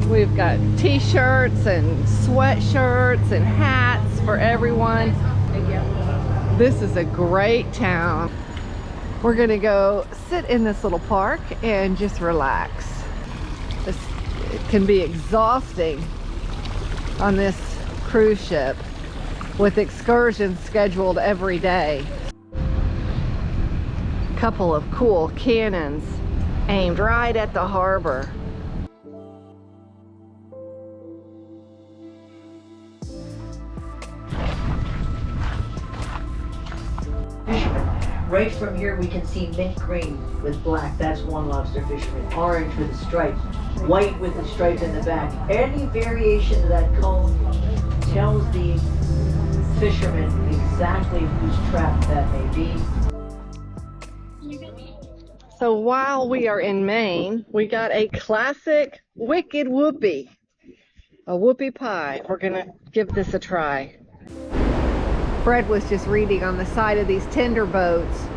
We've got t-shirts and sweatshirts and hats for everyone. This is a great town. We're gonna go sit in this little park and just relax. It can be exhausting on this cruise ship with excursions scheduled every day. A couple of cool cannons aimed right at the harbor. Right from here we can see mint green with black, that's one lobster fisherman. Orange with the stripes, white with the stripe in the back. Any variation of that cone tells the fisherman exactly whose trap that may be. So while we are in Maine, we got a classic wicked whoopie, a whoopie pie. We're gonna give this a try. Fred was just reading on the side of these tender boats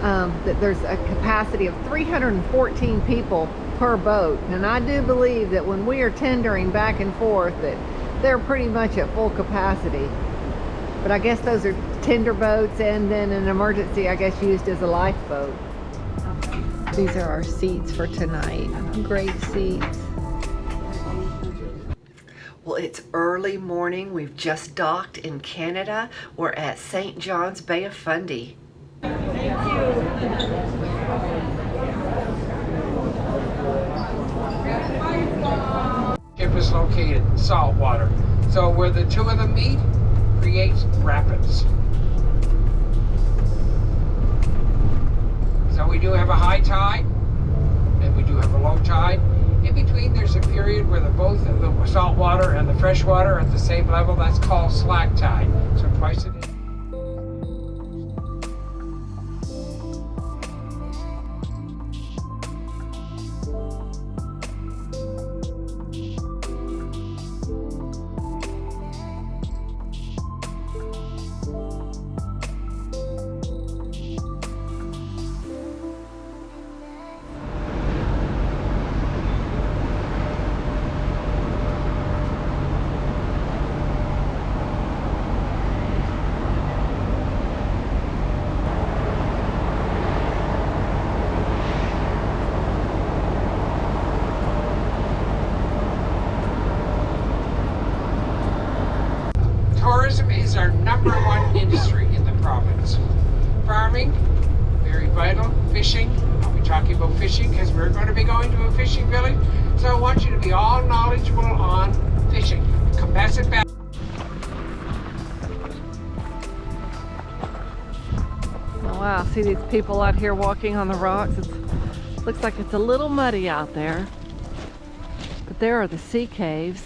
that there's a capacity of 314 people per boat. And I do believe that when we are tendering back and forth that they're pretty much at full capacity. But I guess those are tender boats and then an emergency, I guess, used as a lifeboat. These are our seats for tonight. Great seats. Well, it's early morning. We've just docked in Canada. We're at St. John's Bay of Fundy. Ship is located in salt water. So where the two of them meet creates rapids. So we do have a high tide and we do have a low tide. In between there's a period where both the salt water and the fresh water are at the same level. That's called slack tide. So twice a day. Tourism is our #1 industry in the province. Farming, very vital. Fishing, I'll be talking about fishing because we're going to be going to a fishing village. So I want you to be all knowledgeable on fishing. Come pass it back. Oh, wow, see these people out here walking on the rocks? It looks like it's a little muddy out there. But there are the sea caves.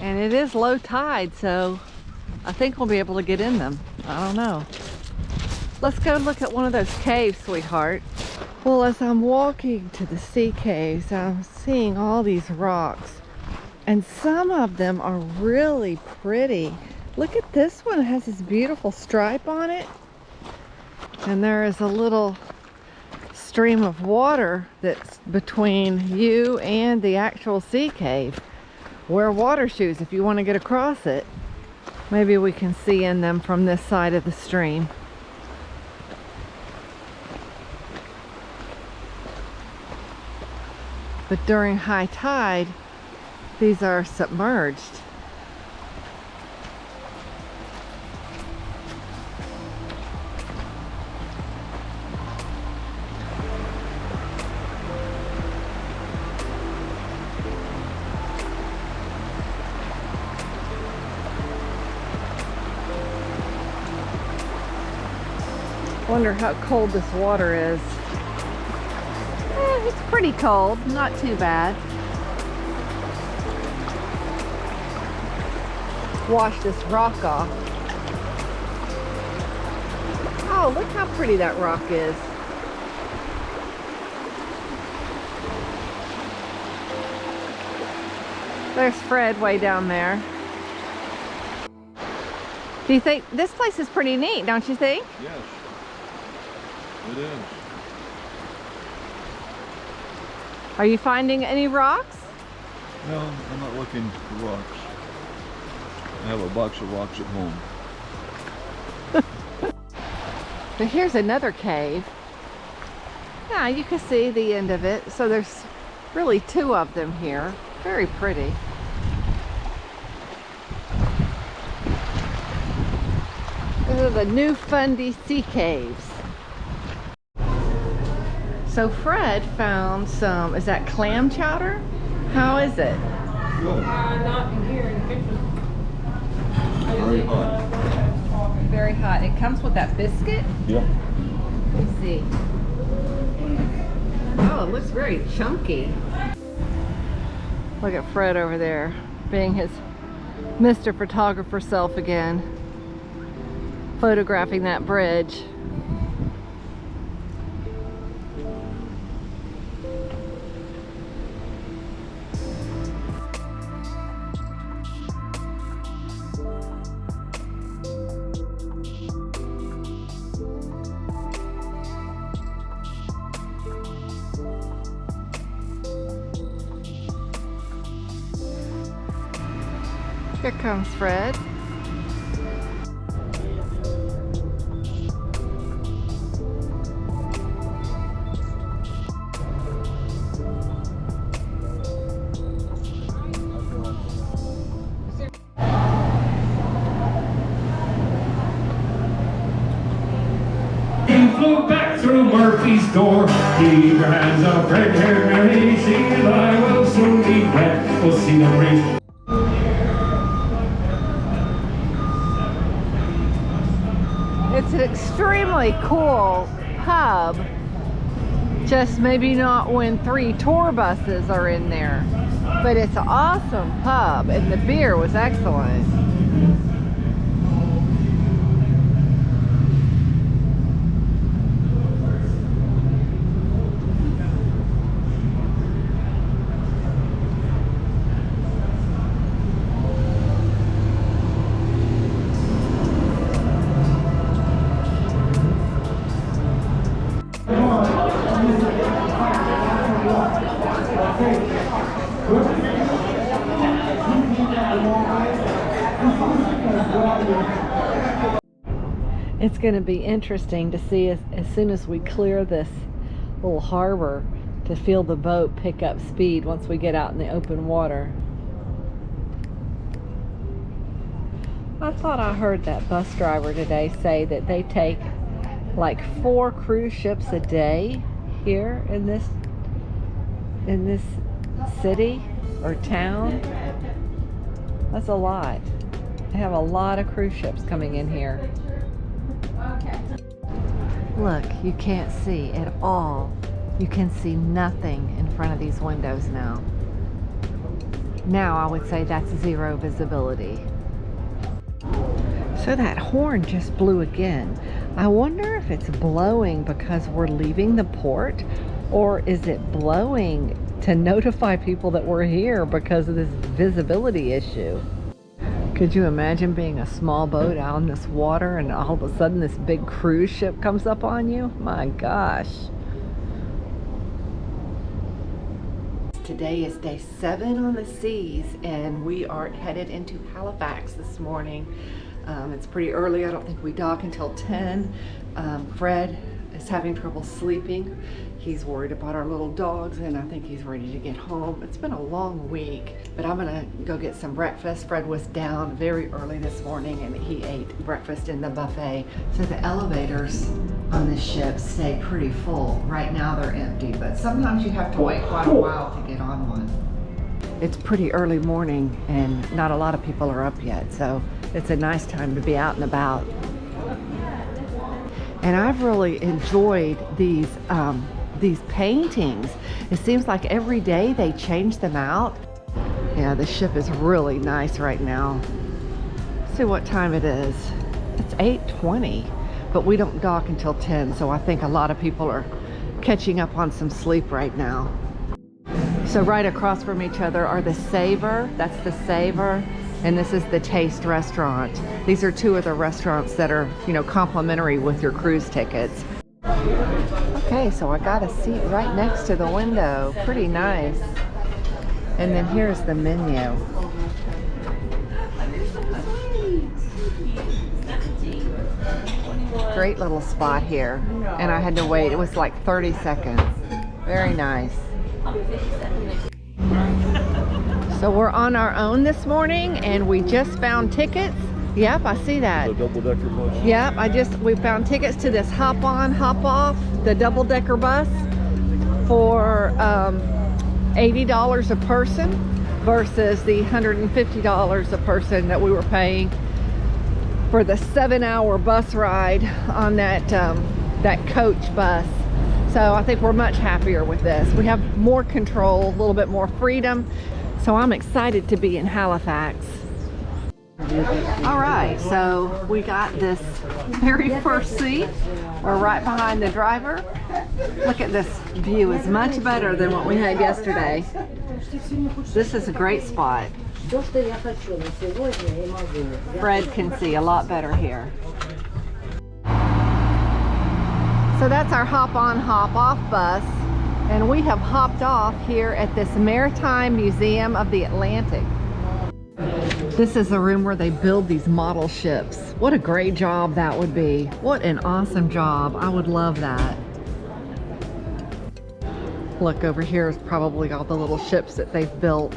And it is low tide, so I think we'll be able to get in them. I don't know. Let's go look at one of those caves, sweetheart. Well, as I'm walking to the sea caves, I'm seeing all these rocks. And some of them are really pretty. Look at this one. It has this beautiful stripe on it. And there is a little stream of water that's between you and the actual sea cave. Wear water shoes if you want to get across it. Maybe we can see in them from this side of the stream. But during high tide, these are submerged. Wonder how cold this water is. It's pretty cold, not too bad. Wash this rock off. Oh, look how pretty that rock is. There's Fred way down there. Do you think this place is pretty neat, don't you think? Yes. It is. Are you finding any rocks? No, I'm not looking for rocks. I have a box of rocks at home. But here's another cave. Yeah, you can see the end of it. So there's really two of them here. Very pretty. These are the New Fundy Sea Caves. So Fred found some, is that clam chowder? How is it? Good. Not in here in the kitchen. Very hot. Very hot. It comes with that biscuit? Yep. Let's see. Oh, it looks very chunky. Look at Fred over there, being his Mr. Photographer self again. Photographing that bridge. Here comes Fred. You flew back through Murphy's door. Keep your hands up, red hair, Mary. See that I will soon be wet. We'll see the breeze. It's an extremely cool pub, just maybe not when 3 tour buses are in there, but it's an awesome pub and the beer was excellent. It's going to be interesting to see as soon as we clear this little harbor to feel the boat pick up speed once we get out in the open water. I thought I heard that bus driver today say that they take like 4 cruise ships a day here in this city or town. That's a lot. They have a lot of cruise ships coming in here. Look, you can't see at all. You can see nothing in front of these windows now. Now I would say that's 0 visibility. So that horn just blew again. I wonder if it's blowing because we're leaving the port, or is it blowing to notify people that we're here because of this visibility issue? Could you imagine being a small boat out in this water and all of a sudden this big cruise ship comes up on you? My gosh. Today is day 7 on the seas and we are headed into Halifax this morning. It's pretty early. I don't think we dock until 10. Fred is having trouble sleeping. He's worried about our little dogs, and I think he's ready to get home. It's been a long week, but I'm gonna go get some breakfast. Fred was down very early this morning and he ate breakfast in the buffet. So the elevators on this ship stay pretty full. Right now they're empty, but sometimes you have to wait quite a while to get on one. It's pretty early morning and not a lot of people are up yet, so it's a nice time to be out and about. And I've really enjoyed these paintings. It seems like every day they change them out. Yeah, the ship is really nice right now. Let's see what time it is. It's 8:20, but we don't dock until 10, so I think a lot of people are catching up on some sleep right now. So right across from each other are the Savor, that's the Savor, and this is the Taste restaurant. These are two of the restaurants that are, you know, complimentary with your cruise tickets. Okay, so I got a seat right next to the window. Pretty nice. And then here's the menu. Great little spot here. And I had to wait, it was like 30 seconds. Very nice. So we're on our own this morning and we just found tickets. Yep, I see that. The double-decker bus. Yep, we found tickets to this hop on, hop off, the double-decker bus for $80 a person versus the $150 a person that we were paying for the 7-hour bus ride on that coach bus. So I think we're much happier with this. We have more control, a little bit more freedom. So I'm excited to be in Halifax. All right, so we got this very first seat. We're right behind the driver. Look at this view, it's much better than what we had yesterday. This is a great spot. Fred can see a lot better here. So that's our hop on, hop off bus. And we have hopped off here at this Maritime Museum of the Atlantic. This is a room where they build these model ships. What a great job that would be. What an awesome job. I would love that. Look, over here is probably all the little ships that they've built.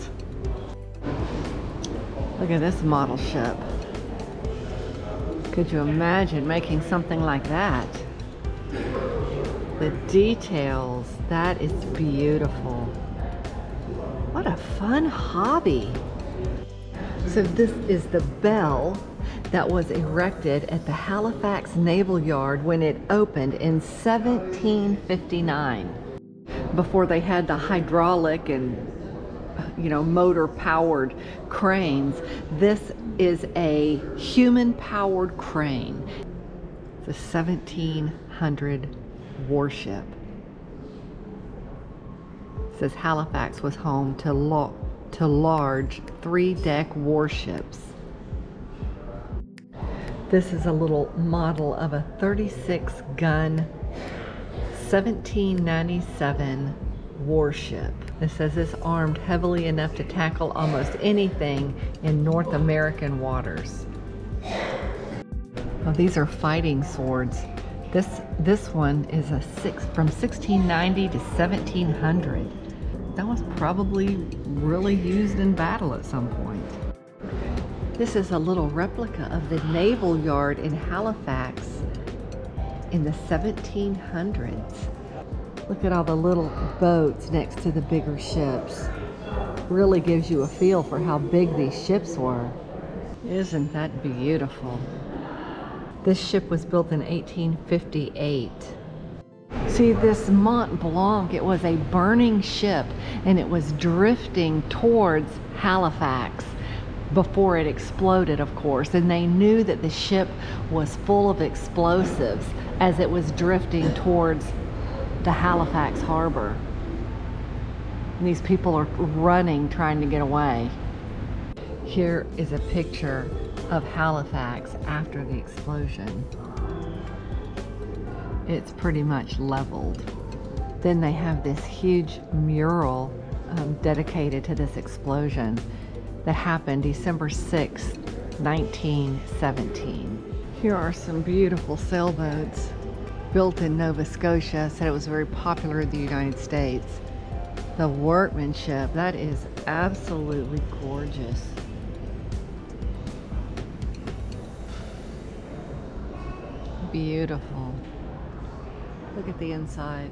Look at this model ship. Could you imagine making something like that? The details, that is beautiful. What a fun hobby. So this is the bell that was erected at the Halifax Naval Yard when it opened in 1759. Before they had the hydraulic and, you know, motor powered cranes. This is a human powered crane. It's a 1700 warship. It says Halifax was home to large 3-deck warships. This is a little model of a 36-gun 1797 warship. It says it's armed heavily enough to tackle almost anything in North American waters. Oh, these are fighting swords. This one is from 1690 to 1700. That was probably really used in battle at some point. This is a little replica of the Naval Yard in Halifax in the 1700s. Look at all the little boats next to the bigger ships. Really gives you a feel for how big these ships were. Isn't that beautiful? This ship was built in 1858. See, this Mont Blanc, it was a burning ship and it was drifting towards Halifax before it exploded, of course, and they knew that the ship was full of explosives as it was drifting towards the Halifax harbor. And these people are running, trying to get away. Here is a picture of Halifax after the explosion. It's pretty much leveled. Then they have this huge mural dedicated to this explosion that happened December 6th, 1917. Here are some beautiful sailboats. built in Nova Scotia, said it was very popular in the United States. The workmanship, that is absolutely gorgeous. Beautiful. Look at the inside.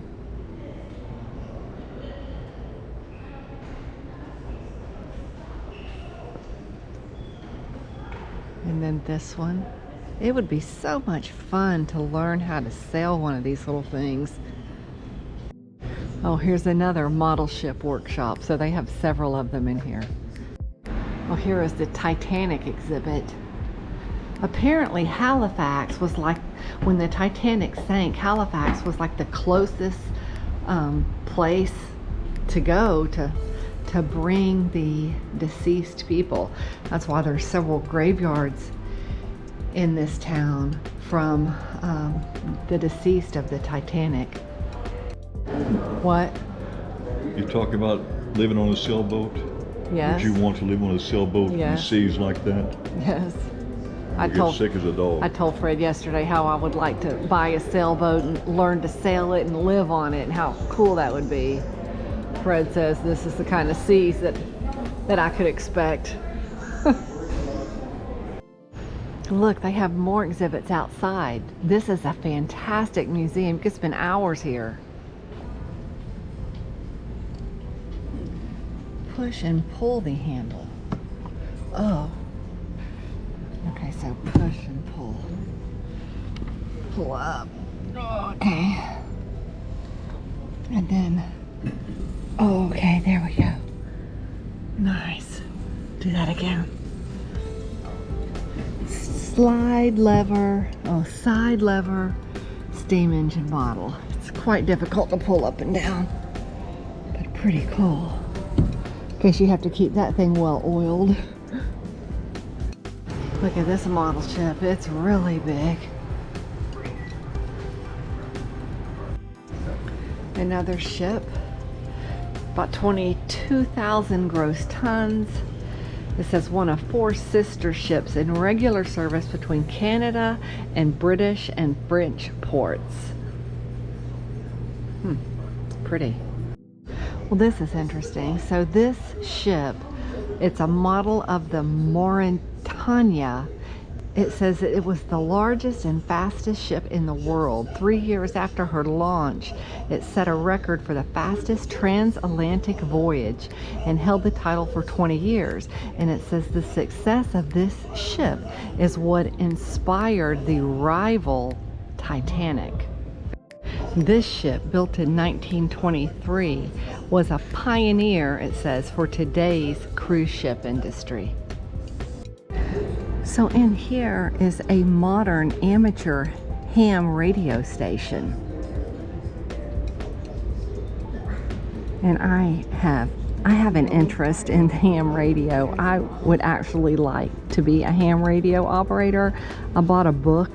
And then this one. It would be so much fun to learn how to sail one of these little things. Oh, here's another model ship workshop. So they have several of them in here. Well, here is the Titanic exhibit. Apparently Halifax was like, when the Titanic sank, Halifax was like the closest place to go to bring the deceased people. That's why there's several graveyards in this town from the deceased of the Titanic. What? You're talking about living on a sailboat? Yes. Would you want to live on a sailboat in the Yes. seas like that? Yes. I You'd get sick as a dog. I told Fred yesterday how I would like to buy a sailboat and learn to sail it and live on it and how cool that would be. Fred says this is the kind of seas that I could expect. Look, they have more exhibits outside. This is a fantastic museum. You could spend hours here. Push and pull the handle. Oh. Okay, so push and pull. Pull up. Okay. And then, oh, okay, there we go. Nice. Do that again. Slide lever, side lever, steam engine model. It's quite difficult to pull up and down, but pretty cool. In case you have to keep that thing well oiled. Look at this model ship, it's really big. Another ship, about 22,000 gross tons. It says one of 4 sister ships in regular service between Canada and British and French ports. Pretty. Well, this is interesting. So this ship, it's a model of the Mauretania. It says that it was the largest and fastest ship in the world. 3 years after her launch, it set a record for the fastest transatlantic voyage and held the title for 20 years. And it says the success of this ship is what inspired the rival Titanic. This ship, built in 1923, was a pioneer, it says, for today's cruise ship industry. So in here is a modern amateur ham radio station. And I have an interest in ham radio. I would actually like to be a ham radio operator. I bought a book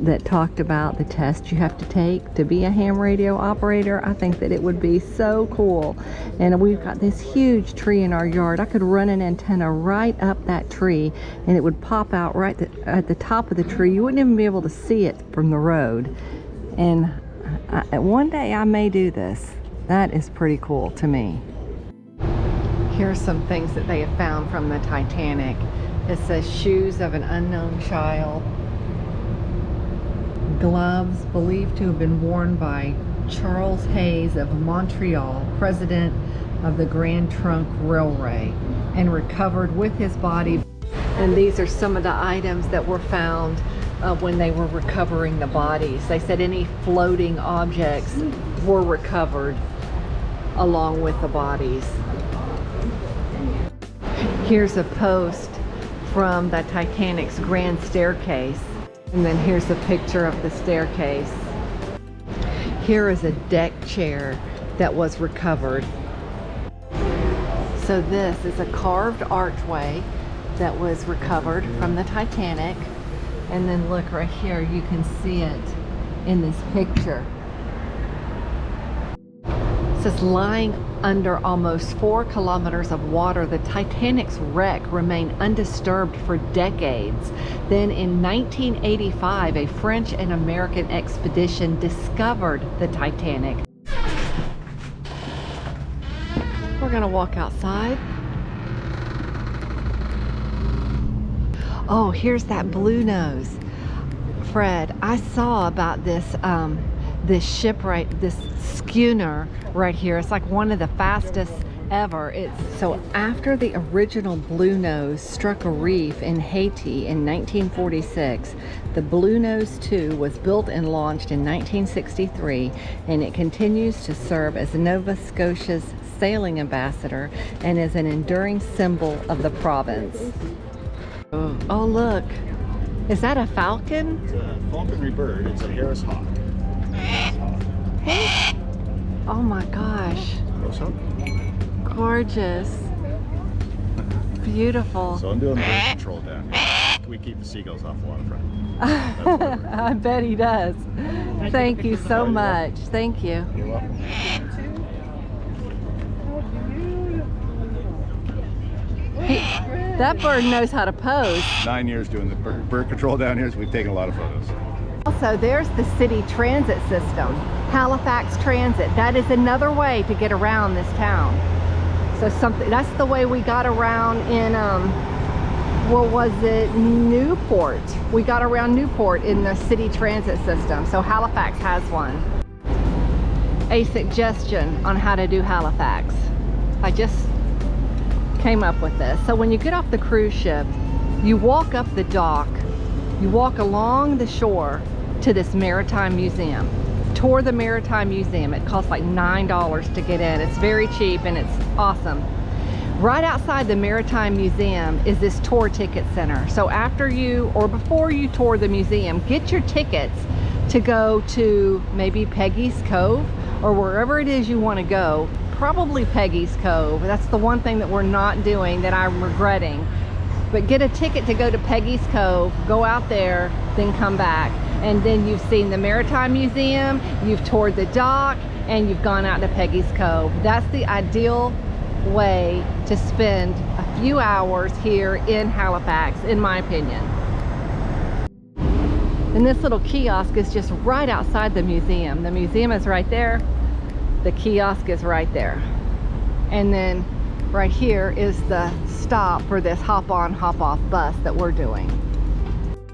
that talked about the test you have to take to be a ham radio operator. I think that it would be so cool. And we've got this huge tree in our yard. I could run an antenna right up that tree and it would pop out right at the top of the tree. You wouldn't even be able to see it from the road. And one day I may do this. That is pretty cool to me. Here's some things that they have found from the Titanic. It says shoes of an unknown child. Gloves believed to have been worn by Charles Hayes of Montreal, president of the Grand Trunk Railway, and recovered with his body. And these are some of the items that were found when they were recovering the bodies. They said any floating objects were recovered along with the bodies. Here's a post from the Titanic's grand staircase. And then here's a picture of the staircase. Here is a deck chair that was recovered. So this is a carved archway that was recovered from the Titanic. And then look right here, you can see it in this picture. says lying under almost 4 kilometers of water, the Titanic's wreck remained undisturbed for decades. Then in 1985, a French and American expedition discovered the Titanic. We're gonna walk outside. Oh, here's that blue nose. Fred, I saw about this this shipwreck, this schooner right here. It's like one of the fastest ever. So after the original Blue Nose struck a reef in Haiti in 1946, the Blue Nose 2 was built and launched in 1963, and it continues to serve as Nova Scotia's sailing ambassador and is an enduring symbol of the province. Oh look, is that a falcon? It's a falconry bird. It's a Harris hawk. Oh my gosh. Close up. Gorgeous. Beautiful. So I'm doing the bird control down here. We keep the seagulls off the waterfront. I bet he does. Thank you so much. Thank you. You're welcome. That bird knows how to pose. 9 years doing the bird control down here, so we've taken a lot of photos. Also, there's the city transit system, Halifax Transit. That is another way to get around this town. So that's the way we got around in, what was it, Newport. We got around Newport in the city transit system. So Halifax has one. A suggestion on how to do Halifax. I just came up with this. So when you get off the cruise ship, you walk up the dock, you walk along the shore to this Maritime Museum. Tour the Maritime Museum. It costs like $9 to get in. It's very cheap and it's awesome. Right outside the Maritime Museum is this tour ticket center. So after you, or before you tour the museum, get your tickets to go to maybe Peggy's Cove or wherever it is you want to go. Probably Peggy's Cove. That's the one thing that we're not doing that I'm regretting. But get a ticket to go to Peggy's Cove, go out there, then come back. And then you've seen the Maritime Museum, you've toured the dock, and you've gone out to Peggy's Cove. That's the ideal way to spend a few hours here in Halifax, in my opinion. And this little kiosk is just right outside the museum. The museum is right there. The kiosk is right there. And then right here is the stop for this hop-on, hop-off bus that we're doing.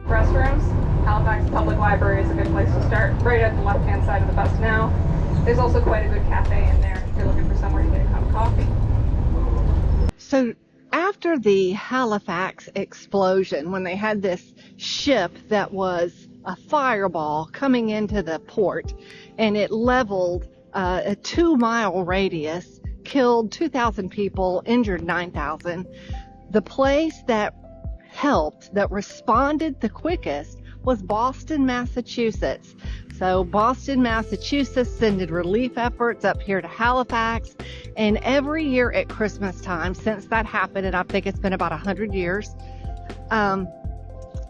Restrooms, Halifax Public Library is a good place to start. Right at the left-hand side of the bus now. There's also quite a good cafe in there if you're looking for somewhere to get a cup of coffee. So after the Halifax explosion, when they had this ship that was a fireball coming into the port, and it leveled a 2-mile radius, killed 2,000 people, injured 9,000. The place that helped, that responded the quickest, was Boston, Massachusetts. So Boston, Massachusetts sended relief efforts up here to Halifax, and every year at Christmas time, since that happened, and I think it's been about 100 years,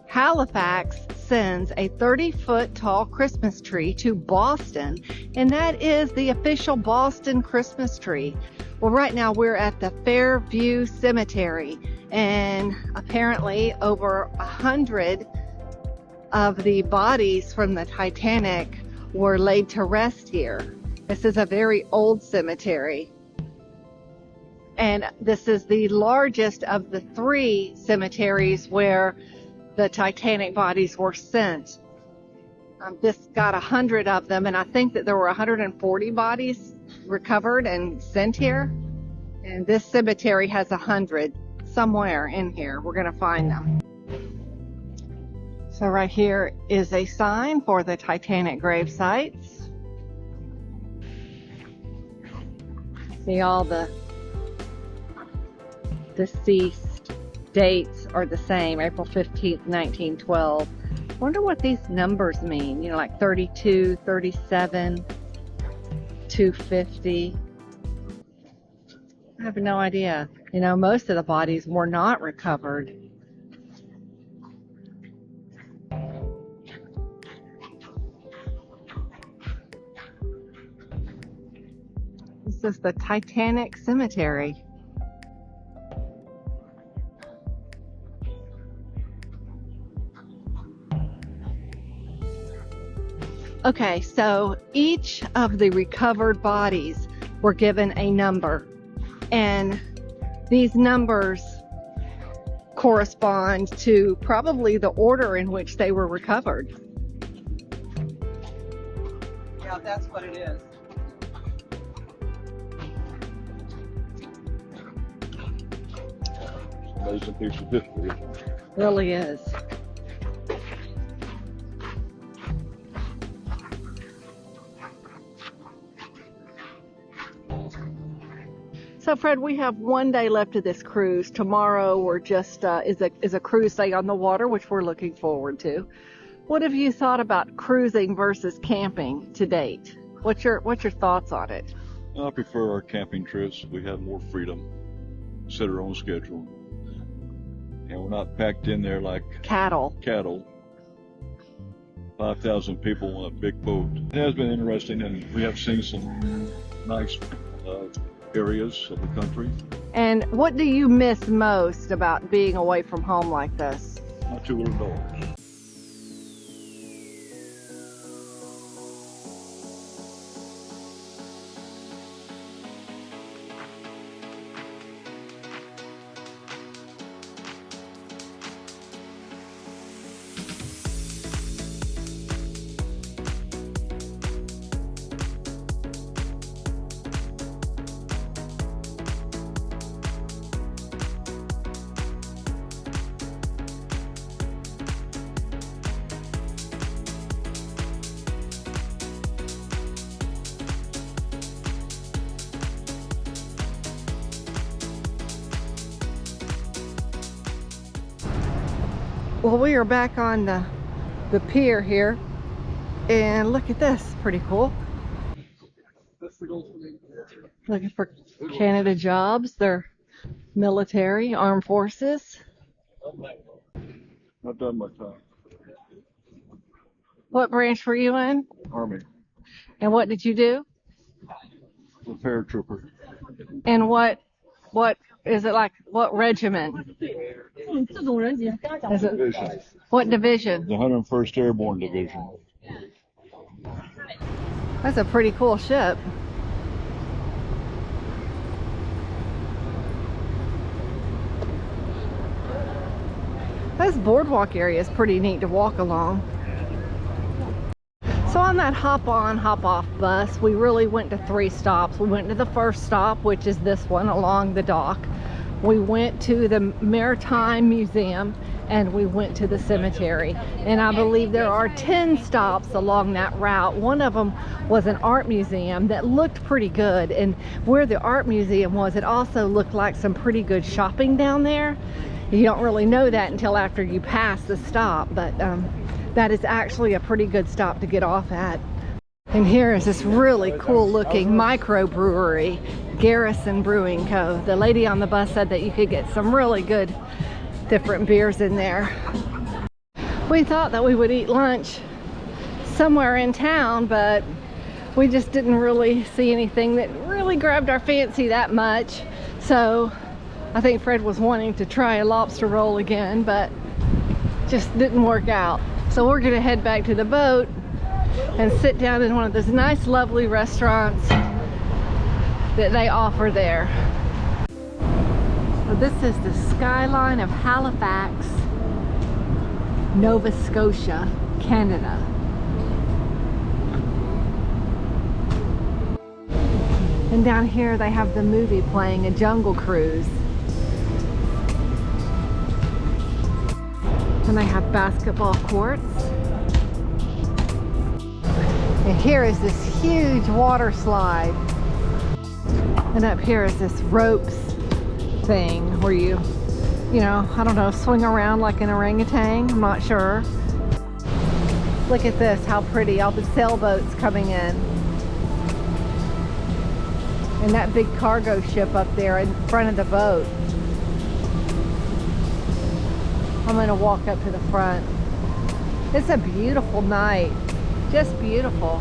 Halifax sends a 30-foot tall Christmas tree to Boston, and that is the official Boston Christmas tree. Well, right now we're at the Fairview Cemetery, and apparently over 100 of the bodies from the Titanic were laid to rest here. This is a very old cemetery, and this is the largest of the 3 cemeteries where the Titanic bodies were sent. This got 100 of them, and I think that there were 140 bodies recovered and sent here. And this cemetery has 100 somewhere in here. We're going to find them. So right here is a sign for the Titanic grave sites. See, all the deceased dates are the same. April 15th, 1912. Wonder what these numbers mean. You know, like 32, 37, 250. I have no idea. You know, most of the bodies were not recovered. This is the Titanic Cemetery. Okay, so each of the recovered bodies were given a number, and these numbers correspond to probably the order in which they were recovered. Yeah, that's what it is. Amazing piece of history. Really is. So Fred, we have one day left of this cruise. Tomorrow we're just is a cruise day on the water, which we're looking forward to. What have you thought about cruising versus camping to date? What's your thoughts on it? I prefer our camping trips. We have more freedom, set our own schedule, and we're not packed in there like Cattle. 5,000 people on a big boat. It has been interesting, and we have seen some nice areas of the country. And what do you miss most about being away from home like this? My two little dogs. Well, we are back on the pier here, and look at this, pretty cool. Looking for Canada jobs. They're military, armed forces. I've done my time. What branch were you in? Army, And what did you do? a paratrooper. And what is it like? What regiment? Is it, Division. what division? The 101st Airborne Division. That's a pretty cool ship. This boardwalk area is pretty neat to walk along. So on that hop on, hop off bus, we really went to 3 stops. We went to the first stop, which is this one along the dock. We went to the Maritime Museum, and we went to the cemetery. And I believe there are 10 stops along that route. One of them was an art museum that looked pretty good. And where the art museum was, it also looked like some pretty good shopping down there. You don't really know that until after you pass the stop, but that is actually a pretty good stop to get off at. And here is this really cool looking microbrewery, Garrison Brewing Co. The lady on the bus said that you could get some really good different beers in there. We thought that we would eat lunch somewhere in town, but we just didn't really see anything that really grabbed our fancy that much. So I think Fred was wanting to try a lobster roll again, but just didn't work out. So we're gonna head back to the boat and sit down in one of those nice lovely restaurants that they offer there. So this is the skyline of Halifax, Nova Scotia, Canada. And down here they have the movie playing, A Jungle Cruise. And they have basketball courts. And here is this huge water slide. And up here is this ropes thing where you know, I don't know, swing around like an orangutan. I'm not sure. Look at this, how pretty, all the sailboats coming in. And that big cargo ship up there in front of the boat. I'm gonna walk up to the front. It's a beautiful night, just beautiful.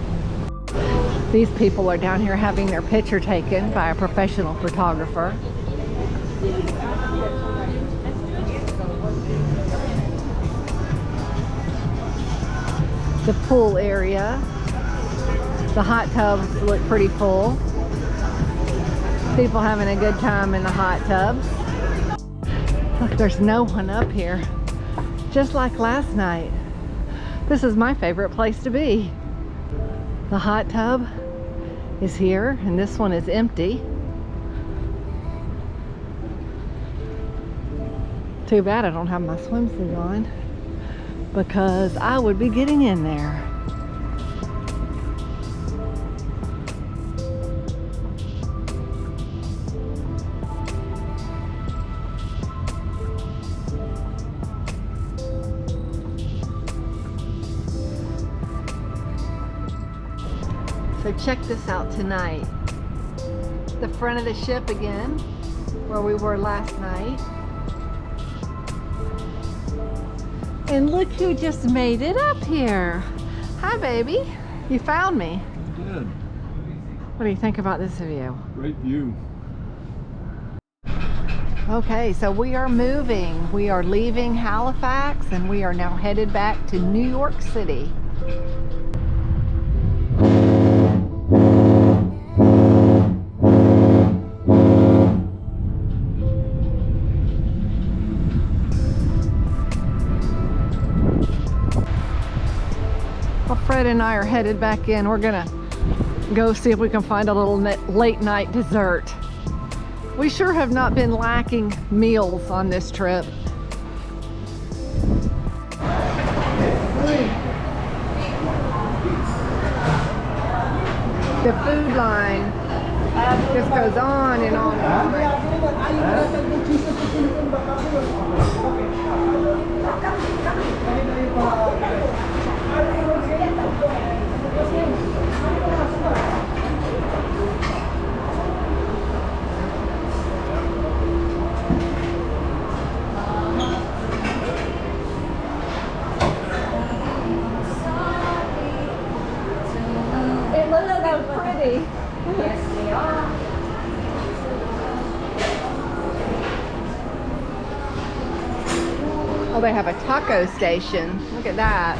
These people are down here having their picture taken by a professional photographer. The pool area. The hot tubs look pretty full. People having a good time in the hot tubs. Look, there's no one up here. Just like last night. This is my favorite place to be. The hot tub is here and this one is empty. Too bad I don't have my swimsuit on because I would be getting in there. So check this out tonight. The front of the ship again, where we were last night. And look who just made it up here. Hi, baby. You found me. I did. What do you think about this view? Great view. Okay, so we are moving. We are leaving Halifax and we are now headed back to New York City. Fred and I are headed back in. We're gonna go see if we can find a little late night dessert. We sure have not been lacking meals on this trip. The food line just goes on and on and It looks so pretty. Yes, they are. Oh, they have a taco station. Look at that.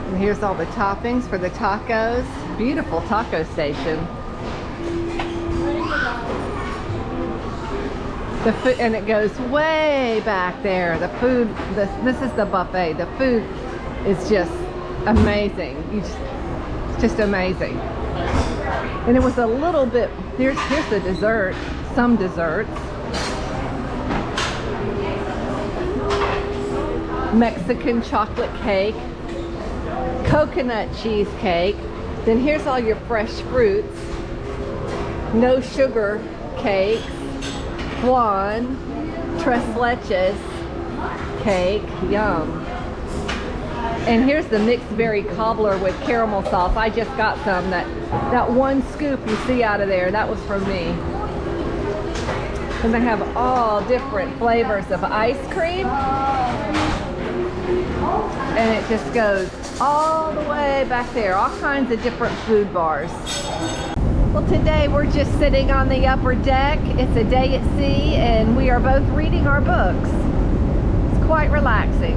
And here's all the toppings for the tacos. Beautiful taco station. The food, and it goes way back there. The food, this is the buffet. The food is just amazing. It's just amazing. And it was a little bit, here's the dessert, some desserts. Mexican chocolate cake, coconut cheesecake. Then here's all your fresh fruits. No sugar cakes. Flan, tres leches cake, yum. And here's the mixed berry cobbler with caramel sauce. I just got some. That one scoop you see out of there, that was from me. And they have all different flavors of ice cream. And it just goes all the way back there. All kinds of different food bars. Well, today we're just sitting on the upper deck. It's a day at sea and we are both reading our books. It's quite relaxing.